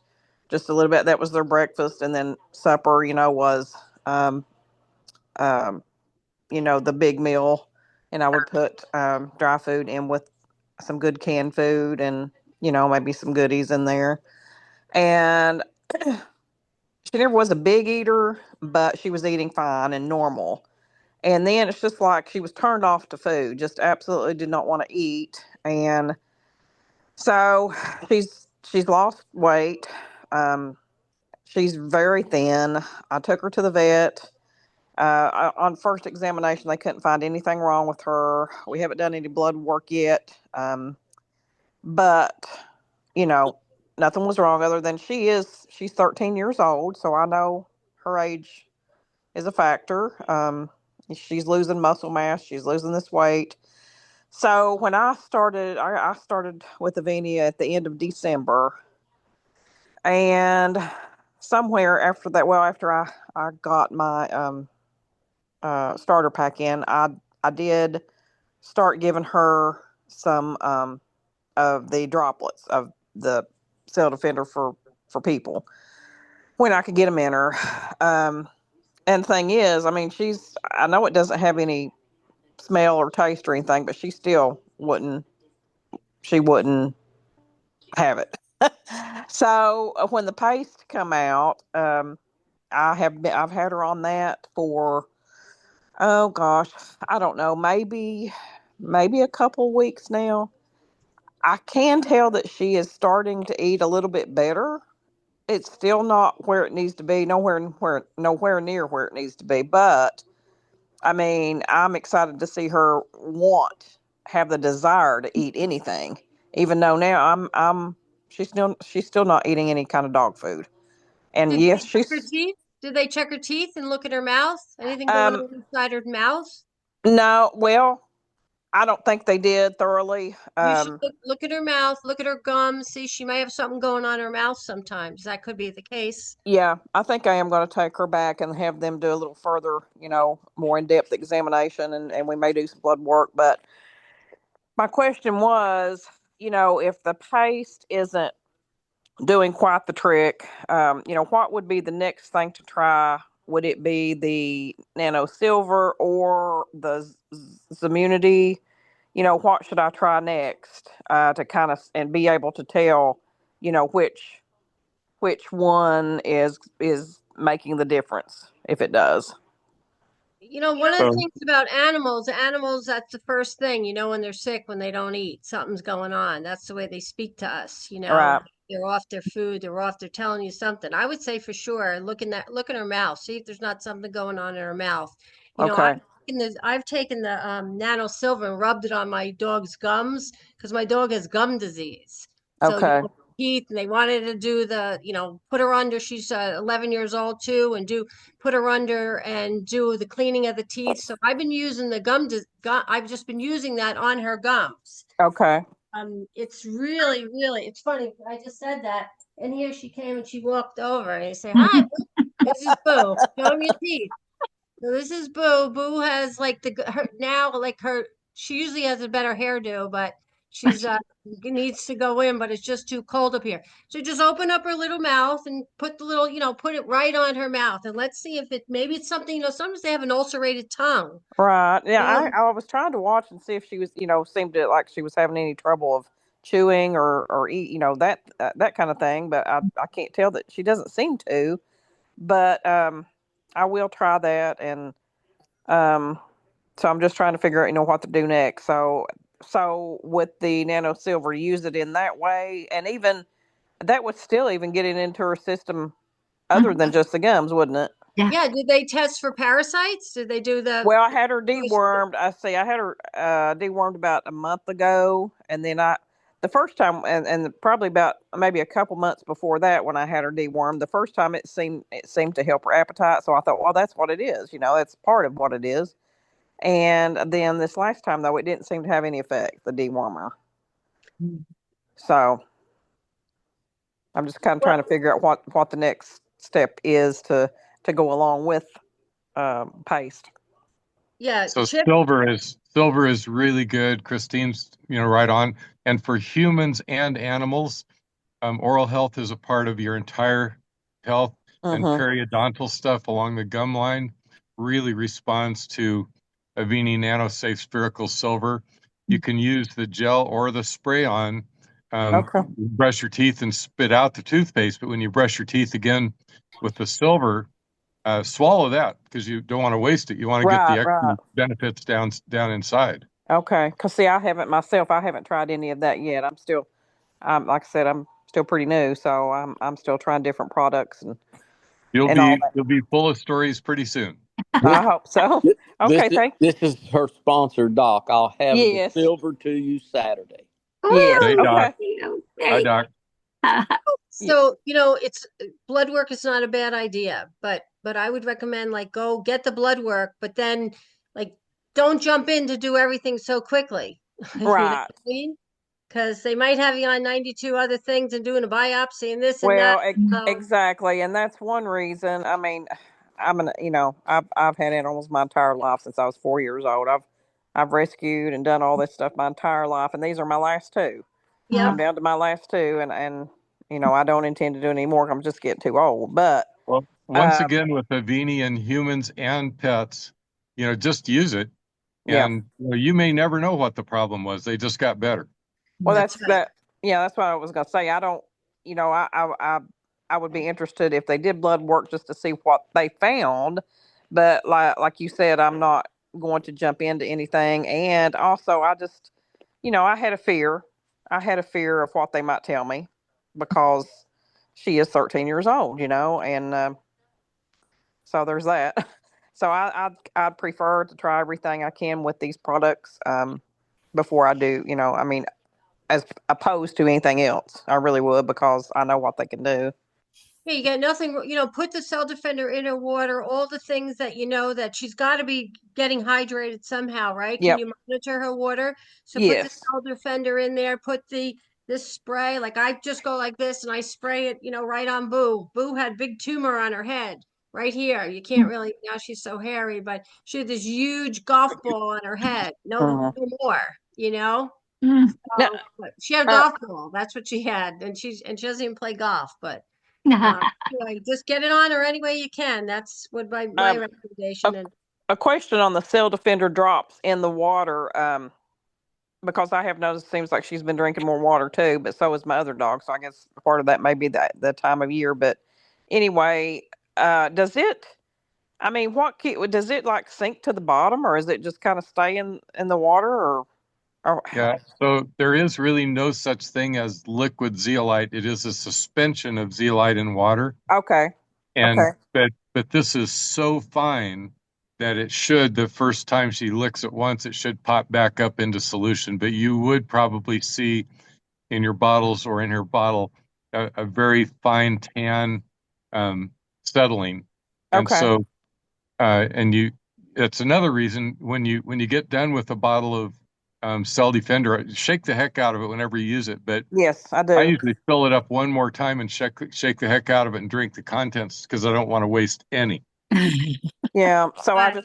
just a little bit. That was their breakfast, and then supper, was, um, the big meal. And I would put dry food in with some good canned food, and maybe some goodies in there. And she never was a big eater, but she was eating fine and normal. And then it's just like she was turned off to food, just absolutely did not want to eat. And so she's lost weight. She's very thin. I took her to the vet. On first examination, they couldn't find anything wrong with her. We haven't done any blood work yet. But, nothing was wrong other than she's 13 years old. So I know her age is a factor. She's losing muscle mass. She's losing this weight. So when I started with Avini at the end of December, and somewhere after that, well, after I got my starter pack in, I did start giving her some of the droplets of the cell defender for people when I could get them in her. And the thing is, I mean, I know it doesn't have any smell or taste or anything, but she wouldn't have it. So when the paste come out, I've had her on that for, oh gosh, I don't know, maybe a couple weeks now. I can tell that she is starting to eat a little bit better. It's still not where it needs to be, nowhere near where it needs to be, but I mean, I'm excited to see her have the desire to eat anything, even though now she's still not eating any kind of dog food. And Did yes, they check her teeth? Did they check her teeth and look at her mouth? Anything going um on inside her mouth? no, well, I don't think they did thoroughly. You should look at her mouth, look at her gums. See, she may have something going on in her mouth sometimes. That could be the case. Yeah, I think I am going to take her back and have them do a little further, more in-depth examination, and we may do some blood work. But my question was, if the paste isn't doing quite the trick, what would be the next thing to try? Would it be the nano silver or the Immunity? What should I try next to kind of and be able to tell, which one is making the difference if it does. One of the things about animals, that's the first thing, when they're sick, when they don't eat, something's going on. That's the way they speak to us, Right. They're off their food, they're telling you something. I would say for sure, look in her mouth, see if there's not something going on in her mouth. Okay. I've taken the nano silver and rubbed it on my dog's gums because my dog has gum disease. So, Okay. teeth, and they wanted to do put her under. She's 11 years old too, and put her under and do the cleaning of the teeth. So I've been using the I've just been using that on her gums. Okay. It's really, really, it's funny. I just said that, and here she came and she walked over and I say, "Hi, this is Boo. Show me your teeth." So this is Boo. Boo has like she usually has a better hairdo, but she's needs to go in, but it's just too cold up here. So just open up her little mouth and put the little, put it right on her mouth, and let's see if maybe it's something, sometimes they have an ulcerated tongue. Right. Yeah, Um, I was trying to watch and see if she was, seemed to like she was having any trouble of chewing or eat, that kind of thing. But I can't tell that she doesn't seem to. But I will try that, and so I'm just trying to figure out, what to do next. So with the nano silver, use it in that way, and even that would still even get it into her system, other than just the gums, wouldn't it? yeah. Did they test for parasites? Did they do the? Well, I had her dewormed. I had her dewormed about a month ago, and then the first time, and probably about maybe a couple months before that, when I had her dewormed, the first time it seemed to help her appetite. So I thought, well, that's what it is. That's part of what it is. And then this last time, though, it didn't seem to have any effect, the dewormer. So I'm just kind of trying to figure out what the next step is to go along with paste. Yeah. So Chip. silver is really good. Christine's, right on. And for humans and animals, oral health is a part of your entire health, and periodontal stuff along the gum line really responds to Avini NanoSafe Spherical Silver. You can use the gel or the spray on. Brush your teeth and spit out the toothpaste, but when you brush your teeth again with the silver, swallow that, because you don't want to waste it. You want to get the extra benefits down inside. Okay, because see, I haven't tried any of that yet. I'm still, like I said, I'm still pretty new, so I'm still trying different products and You'll all that. You'll be full of stories pretty soon. I hope so. Okay, thanks. This is her sponsor, Doc. I'll have the silver to you Saturday. Yes. Hey, Doc. Hi, Doc. So, it's blood work is not a bad idea, but I would recommend go get the blood work, but then don't jump in to do everything so quickly. Right. You know what I mean? Because they might have you on 92 other things and doing a biopsy and this and that. Exactly, and that's one reason. I mean, I've had animals my entire life since I was 4 years old. I've rescued and done all this stuff my entire life, and these are my last two. Yeah, I'm down to my last two, and I don't intend to do any more. I'm just getting too old. But once again, with Avini and humans and pets, just use it, and you may never know what the problem was. They just got better. Well, that's that. Yeah, that's what I was going to say. I don't, I would be interested if they did blood work just to see what they found. But like you said, I'm not going to jump into anything. And also, I just, I had a fear. I had a fear of what they might tell me, because she is 13 years old, and so there's that. So I'd prefer to try everything I can with these products before I do, as opposed to anything else. I really would, because I know what they can do. Yeah, you got nothing, put the cell defender in her water, all the things that that she's got to be getting hydrated somehow, right? Can you monitor her water? So put the cell defender in there, put this spray, I just go like this and I spray it, right on Boo. Boo had big tumor on her head right here. You can't really, now she's so hairy, but she had this huge golf ball on her head. No more, So, she had a golf ball. That's what she had. And she doesn't even play golf, but just get it on her any way you can. That's what my recommendation. A question on the cell defender drops in the water, because I have noticed it seems like she's been drinking more water too, but so is my other dog. So I guess part of that may be the time of year. But anyway, does it? I mean, does it sink to the bottom, or is it just kind of stay in the water, or? Yeah, so there is really no such thing as liquid zeolite. It is a suspension of zeolite in water. Okay. But this is so fine that it should, the first time she licks it once, it should pop back up into solution. But you would probably see in your bottles or in her bottle a very fine tan settling. And so, it's another reason when you get done with a bottle of Cell Defender, shake the heck out of it whenever you use it. But yes, I do. I usually fill it up one more time and shake the heck out of it and drink the contents, because I don't want to waste any. Yeah, so I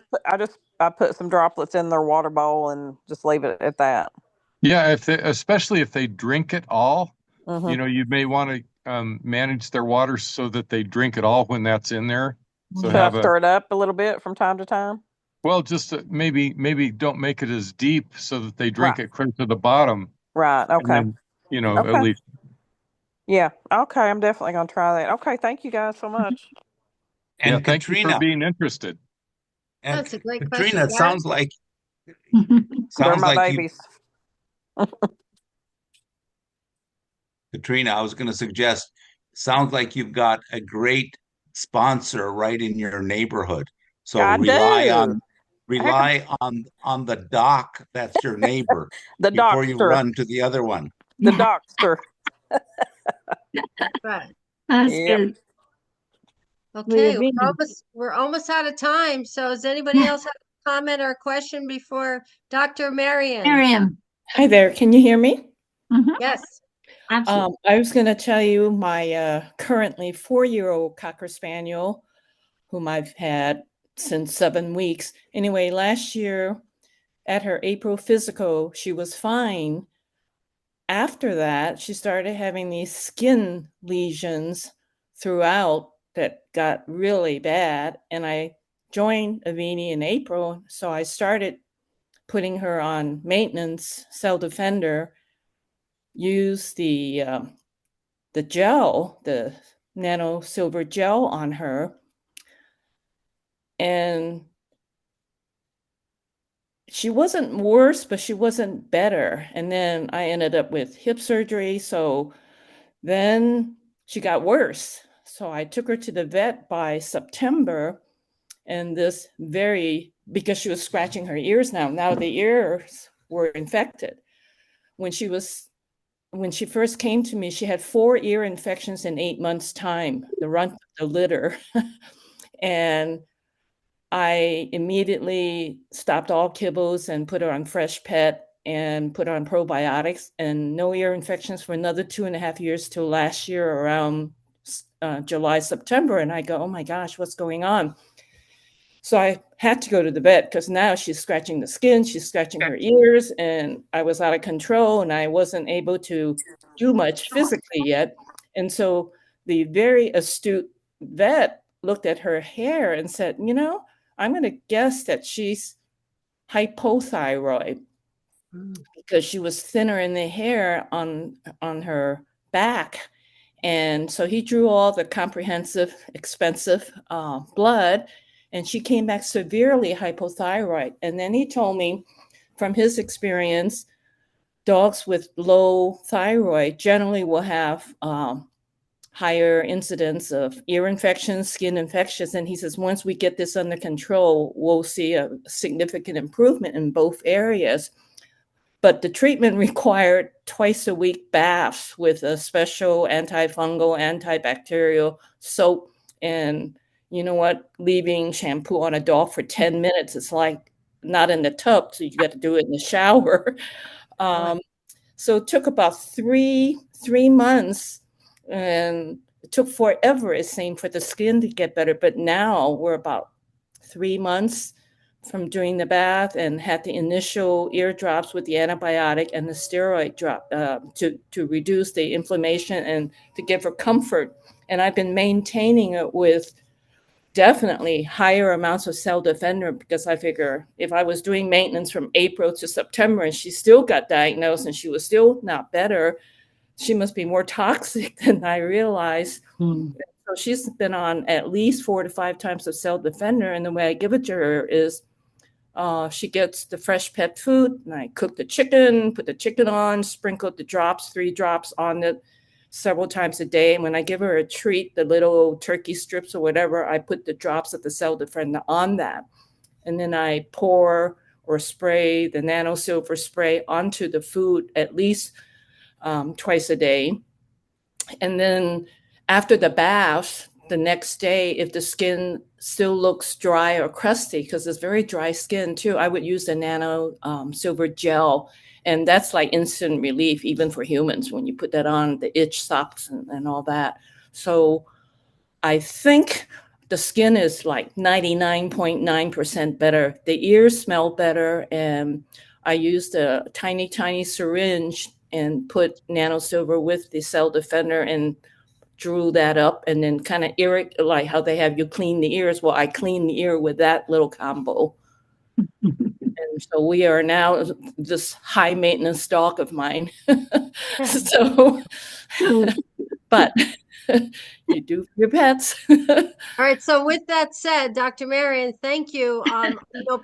put some droplets in their water bowl and just leave it at that. Yeah, especially if they drink it all, Mhm. You may want to manage their water so that they drink it all when that's in there. So Should I stir it up a little bit from time to time? well, just maybe don't make it as deep so that they drink Right. it clear to the bottom, Right. and Okay. then at Okay. least. Yeah. Okay. I'm definitely gonna try that. Okay. Thank you guys so much. Yeah, And thank you for Katrina, being interested. and That's a great question, Katrina, it guys. sounds like They're my you, babies. Katrina, I was going to suggest, sounds like you've got a great sponsor right in your neighborhood. So I do. Heck, rely on the doc that's your neighbor the before you doctor. run to the other one. The doctor. Right. That's Yep. good. Okay, Avini. we're almost out of time. So does anybody else have a comment or a question before Dr. Marion? Miriam. Hi there. Can you hear me? Yes. Absolutely. I was going to tell you my currently 4-year-old Cocker Spaniel, whom I've had since 7 weeks. Anyway, last year at her April physical, she was fine. After that, she started having these skin lesions throughout that got really bad. And I joined Avini in April. So I started putting her on maintenance, Cell Defender, use the gel, the nano silver gel on her. And she wasn't worse, but she wasn't better. And then I ended up with hip surgery. So then she got worse. So I took her to the vet by September. And because she was scratching her ears now the ears were infected. When she first came to me, she had 4 ear infections in 8 months' time, the runt of the litter. And I immediately stopped all kibbles and put her on Fresh Pet and put her on probiotics, and no ear infections for another 2.5 years till last year around July, September. And I go, oh my gosh, what's going on? So I had to go to the vet because now she's scratching the skin, she's scratching her ears, and I was out of control and I wasn't able to do much physically yet. And so the very astute vet looked at her hair and said, I'm going to guess that she's hypothyroid because she was thinner in the hair on her back. And so he drew all the comprehensive, expensive blood, and she came back severely hypothyroid. And then he told me from his experience, dogs with low thyroid generally will have higher incidence of ear infections, skin infections. And he says, once we get this under control, we'll see a significant improvement in both areas. But the treatment required twice-a-week baths with a special antifungal, antibacterial soap. And you know what? Leaving shampoo on a dog for 10 minutes, it's like not in the tub, so you got to do it in the shower. So it took about three months, and it took forever, it seemed, for the skin to get better. But now we're about 3 months from doing the bath and had the initial ear drops with the antibiotic and the steroid drop to reduce the inflammation and to give her comfort. And I've been maintaining it with definitely higher amounts of Cell Defender because I figure if I was doing maintenance from April to September and she still got diagnosed and she was still not better, she must be more toxic than I realized. So she's been on at least 4 to 5 times of Cell Defender. And the way I give it to her is she gets the fresh pet food, and I cook the chicken, put the chicken on, sprinkled the drops, 3 drops on it several times a day. And when I give her a treat, the little turkey strips or whatever, I put the drops of the Cell Defender on that. And then I pour or spray the nano silver spray onto the food at least twice a day. And then after the bath, the next day, if the skin still looks dry or crusty, because it's very dry skin too, I would use the nano silver gel. And that's like instant relief, even for humans. When you put that on, the itch stops and all that. So I think the skin is like 99.9% better. The ears smell better. And I used a tiny, tiny syringe and put nanosilver with the cell defender and drew that up, and then kind of like how they have you clean the ears. Well, I clean the ear with that little combo. And so we are now this high maintenance dog of mine. So, but you do for your pets. All right. So with that said, Dr. Marion, thank you.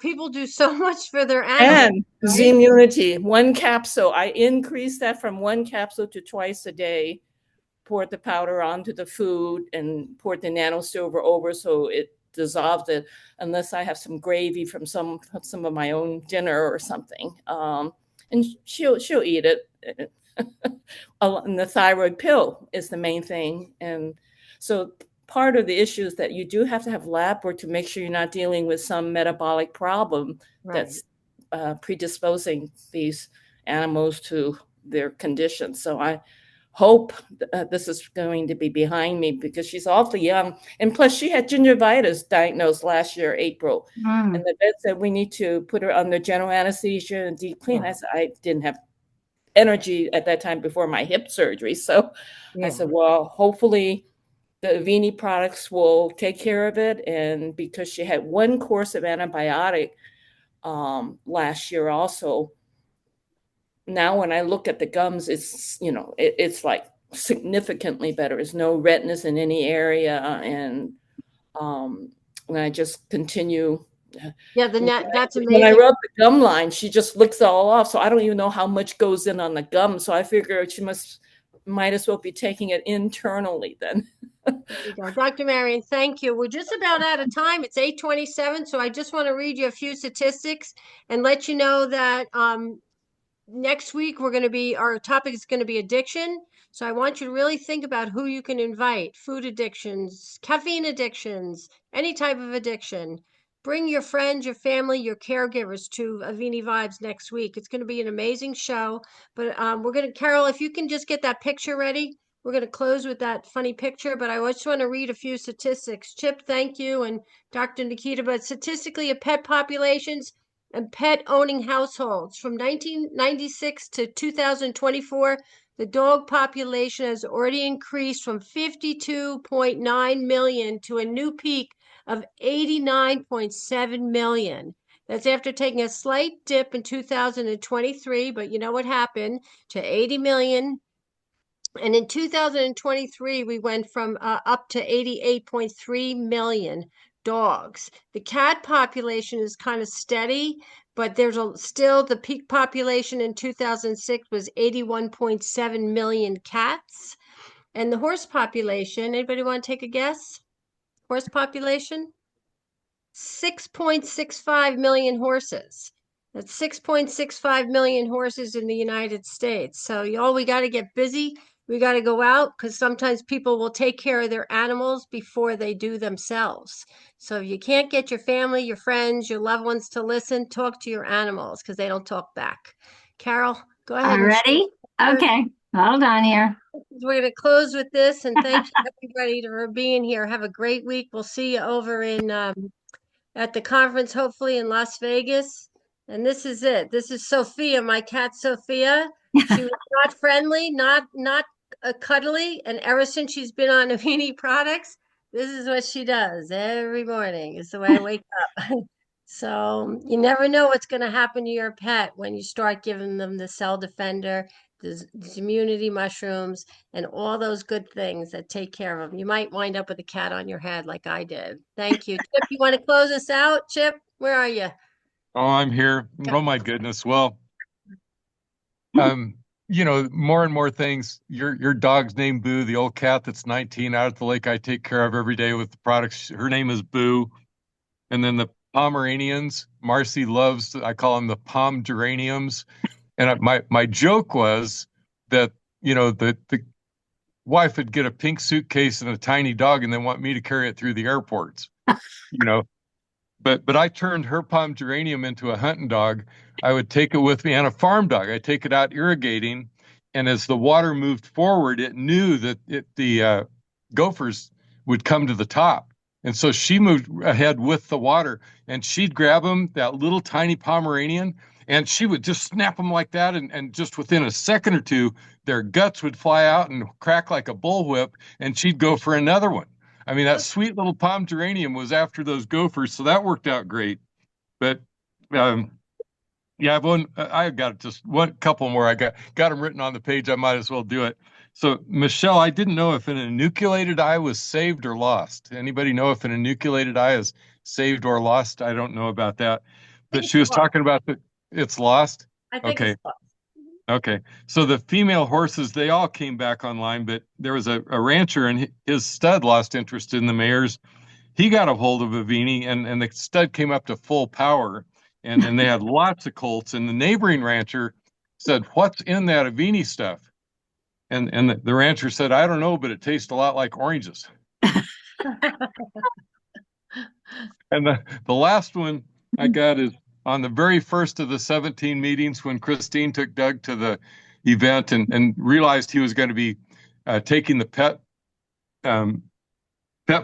People do so much for their animals. And right? Ximmunity, 1 capsule. I increased that from 1 capsule to twice a day. Poured the powder onto the food and poured the nanosilver over so it dissolved it, unless I have some gravy from some of my own dinner or something. And she'll eat it. And the thyroid pill is the main thing. And so part of the issue is that you do have to have lab work to make sure you're not dealing with some metabolic problem that's predisposing these animals to their conditions. So I hope this is going to be behind me, because she's awfully young. And plus, she had gingivitis diagnosed last year, April. And the vet said we need to put her under general anesthesia and deep clean. I said, I didn't have energy at that time before my hip surgery. So I said, well, hopefully the Avini products will take care of it. And because she had 1 course of antibiotic last year also, now when I look at the gums, it's, it's like significantly better. There's no redness in any area. And when I just continue. That's amazing. When I rub the gum line, she just licks it all off. So I don't even know how much goes in on the gum. So I figure she might as well be taking it internally then. There you go. Dr. Marion, thank you. We're just about out of time. It's 8:27. So I just want to read you a few statistics and let you know that next week our topic is going to be addiction. So I want you to really think about who you can invite: food addictions, caffeine addictions, any type of addiction. Bring your friends, your family, your caregivers to Avini Vibes next week. It's going to be an amazing show. But Carol, if you can just get that picture ready, we're going to close with that funny picture. But I just want to read a few statistics. Chip, thank you, and Dr. Nikita. But statistically, of pet populations and pet owning households from 1996 to 2024, the dog population has already increased from 52.9 million to a new peak of 89.7 million. That's after taking a slight dip in 2023, but you know what happened to 80 million. And in 2023, we went from up to 88.3 million dogs. The cat population is kind of steady, but there's still the peak population in 2006 was 81.7 million cats. And the horse population, anybody want to take a guess? Horse population? 6.65 million horses. That's 6.65 million horses in the United States. So we got to get busy. We got to go out, because sometimes people will take care of their animals before they do themselves. So if you can't get your family, your friends, your loved ones to listen, talk to your animals, because they don't talk back. Carol, go ahead. All ready? Okay, hold on here. We're going to close with this, and thank you everybody for being here. Have a great week. We'll see you over in at the conference, hopefully in Las Vegas. And this is it. This is Sophia, my cat Sophia. She was not friendly, not cuddly, and ever since she's been on Avini products, this is what she does every morning. It's the way I wake up. So you never know what's going to happen to your pet when you start giving them the cell defender, the immunity mushrooms, and all those good things that take care of them. You might wind up with a cat on your head like I did. Thank you. Chip, you want to close us out? Chip, where are you? Oh, I'm here. Oh my goodness. Well, more and more things. Your dog's named Boo, the old cat that's 19 out at the lake I take care of every day with the products. Her name is Boo. And then the Pomeranians, Marcy loves, I call them the Pom geraniums. And my joke was that, the wife would get a pink suitcase and a tiny dog and then want me to carry it through the airports, But I turned her Pom geranium into a hunting dog. I would take it with me, and a farm dog. I take it out irrigating, and as the water moved forward, it knew that the gophers would come to the top. And so she moved ahead with the water, and she'd grab them, that little tiny Pomeranian, And she would just snap them like that, and just within a second or two, their guts would fly out and crack like a bullwhip, and she'd go for another one. I mean, that sweet little palm geranium was after those gophers, so that worked out great. But yeah, I got just one couple more. I got them written on the page. I might as well do it. So, Michelle, I didn't know if an enucleated eye was saved or lost. Anybody know if an enucleated eye is saved or lost? I don't know about that. But she was talking about it's lost. I think Okay. it's lost. Okay. So the female horses, they all came back online, but there was a rancher and his stud lost interest in the mares. He got a hold of Avini, and the stud came up to full power, and they had lots of colts. And the neighboring rancher said, "What's in that Avini stuff?" And the rancher said, "I don't know, but it tastes a lot like oranges." And the last one I got is on the very first of the 17 meetings when Christine took Doug to the event and realized he was going to be taking the pet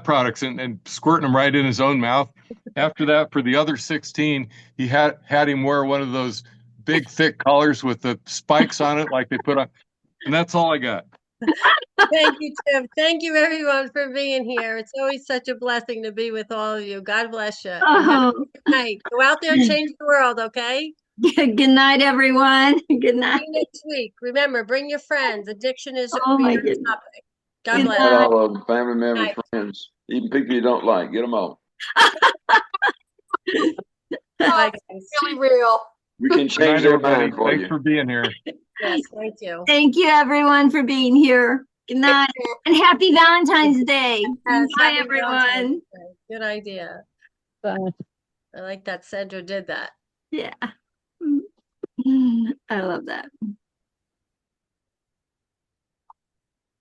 products and squirting them right in his own mouth. After that, for the other 16, he had him wear one of those big, thick collars with the spikes on it like they put on. And that's all I got. Thank you, Tim. Thank you, everyone, for being here. It's always such a blessing to be with all of you. God bless you. And have a good night. Go out there and change the world, okay? Good night, everyone. Good night. See you next week. Remember, bring your friends. Addiction is Oh my your goodness. topic. God Good bless. Get night. all of them, family members, Night. friends, even people you don't like. Get them all. Bye, guys. Really real. We can Good change night, their everybody. mind for Thanks you. for being here. Yes, thank you. Thank you, everyone, for being here. Good night. And happy Valentine's Day. Yes, Bye, happy everyone. Valentine's Day. Good idea. Bye. I like that Sandra did that. Yeah. I love that.